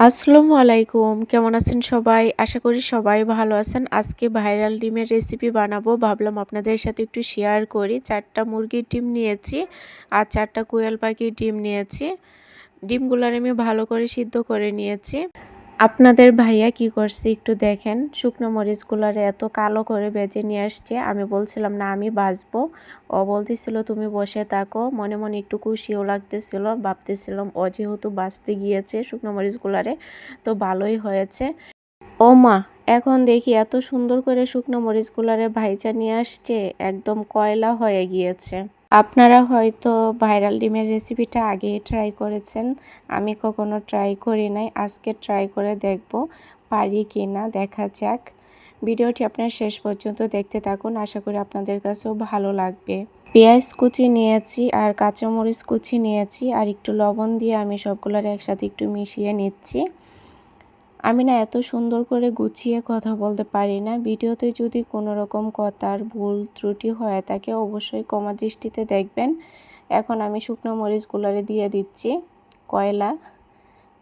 আসসালামু আলাইকুম। কেমন আছেন সবাই? আশা করি সবাই ভালো আছেন। আজকে ভাইরাল ডিমের রেসিপি বানাবো। ভাবলাম আপনাদের সাথে একটু শেয়ার করি। ৪ টা মুরগির ডিম নিয়েছি আর ৪ টা কোয়েল পাখির ডিম নিয়েছি। ডিমগুলার আমি ভালো করে সিদ্ধ করে নিয়েছি। আপনাদের ভাইয়া কি করছে একটু দেখেন। শুকনো মরিচগুলার এত কালো করে ভেজে নিয়ে আসছে। আমি বলছিলাম না আমি ভাজবো। ও বলতেছিল তুমি বসে থাকো। মনে মনে একটু খুশিও লাগতেছিল। ভাবতেছিলাম ও যেহেতু ভাজতে গিয়েছে শুকনো মরিচগুলারে তো ভালোই হয়েছে। ও মা, এখন দেখি এত সুন্দর করে শুকনো মরিচগুলারে ভাইজা নিয়ে আসছে, একদম কয়লা হয়ে গিয়েছে। আপনারা হয়তো ভাইরাল ডিমের রেসিপিটা আগেই ট্রাই করেছেন, আমি কখনো ট্রাই করি নাই। আজকে ট্রাই করে দেখব পারি কি না, দেখা যাক। ভিডিওটি আপনার শেষ পর্যন্ত দেখতে থাকুন, আশা করি আপনাদের কাছেও ভালো লাগবে। পেঁয়াজ কুচি নিয়েছি আর কাঁচামরিচ কুচি নিয়েছি আর একটু লবণ দিয়ে আমি সবগুলোর একসাথে একটু মিশিয়ে নিচ্ছি। আমি না এত সুন্দর করে গুছিয়ে কথা বলতে পারি না। ভিডিওতে যদি কোনো রকম কথার ভুল ত্রুটি হয়ে থাকে অবশ্যই ক্ষমা দৃষ্টিতে দেখবেন। এখন আমি শুকনো মরিচগুলোরে দিয়ে দিচ্ছি। কয়লা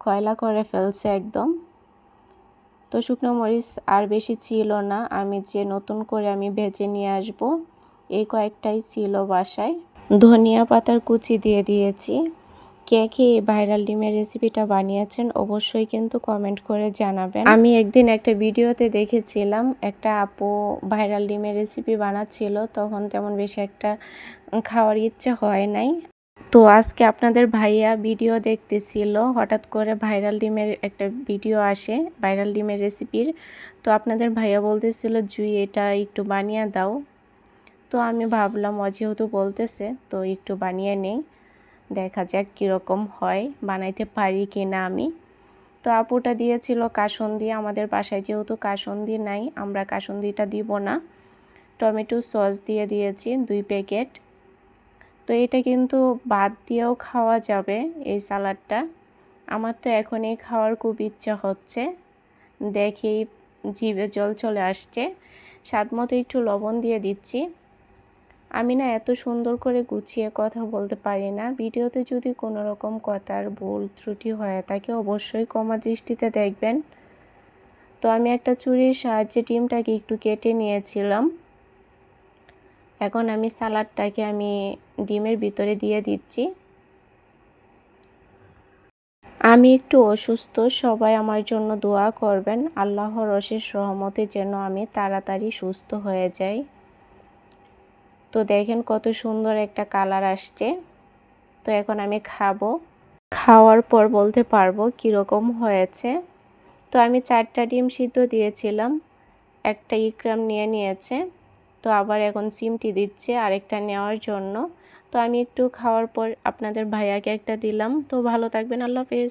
কয়লা করে ফেলছে একদম। তো শুকনো মরিচ আর বেশি ছিল না, আমি যে নতুন করে আমি ভেজে নিয়ে আসব এই কয়েকটাই ছিল বাসায়। ধনিয়া পাতার কুচি দিয়ে দিয়েছি। কে কে ভাইরাল ডিমের রেসিপিটা বানিয়েছেন অবশ্যই কিন্তু কমেন্ট করে জানাবেন। আমি একদিন একটা ভিডিওতে দেখেছিলাম একটা আপু ভাইরাল ডিমের রেসিপি বানাচ্ছিল, তখন তেমন বেশি একটা খাওয়ার ইচ্ছে হয় নাই। তো আজকে আপনাদের ভাইয়া ভিডিও দেখতেছিল, হঠাৎ করে ভাইরাল ডিমের একটা ভিডিও আসে ভাইরাল ডিমের রেসিপির। তো আপনাদের ভাইয়া বলতেছিল জুই এটা একটু বানিয়ে দাও। তো আমি ভাবলাম ও যেহেতু বলতেছে তো একটু বানিয়ে নেই, দেখা যাক কীরকম হয়, বানাইতে পারি কি না আমি। তো আপুটা দিয়েছিল কাসুন্দি, আমাদের বাসায় যেহেতু কাসুন্দি নাই আমরা কাসুন্দিটা দিব না। টমেটো সস দিয়ে দিয়েছি 2 প্যাকেট। তো এটা কিন্তু ভাত দিয়েও খাওয়া যাবে এই সালাডটা। আমার তো এখনই খাওয়ার খুব ইচ্ছা হচ্ছে, দেখেই জিভে জল চলে আসছে। স্বাদমতো একটু লবণ দিয়ে দিচ্ছি। আমি না এত সুন্দর করে গুছিয়ে কথা বলতে পারি না। ভিডিওতে যদি কোনো রকম কথার ভুল ত্রুটি হয়ে থাকে অবশ্যই ক্ষমা দৃষ্টিতে দেখবেন। তো আমি একটা ছুরির সাহায্যে ডিমটাকে একটু কেটে নিয়েছিলাম। এখন আমি সালাডটাকে আমি ডিমের ভিতরে দিয়ে দিচ্ছি। আমি একটু অসুস্থ, সবাই আমার জন্য দোয়া করবেন। আল্লাহর অশেষ রহমতে যেন আমি তাড়াতাড়ি সুস্থ হয়ে যাই। তো দেখেন কত সুন্দর একটা কালার আসছে। তো এখন আমি খাবো, খাওয়ার পর বলতে পারবো কীরকম হয়েছে। তো আমি 4টা ডিম সিদ্ধ দিয়েছিলাম, একটা ইকরাম নিয়ে নিয়েছে। তো আবার এখন সিমটি দিচ্ছে আরেকটা নেওয়ার জন্য। তো আমি একটু খাওয়ার পর আপনাদের ভাইয়াকে একটা দিলাম। তো ভালো থাকবেন, আল্লাহ হাফেজ।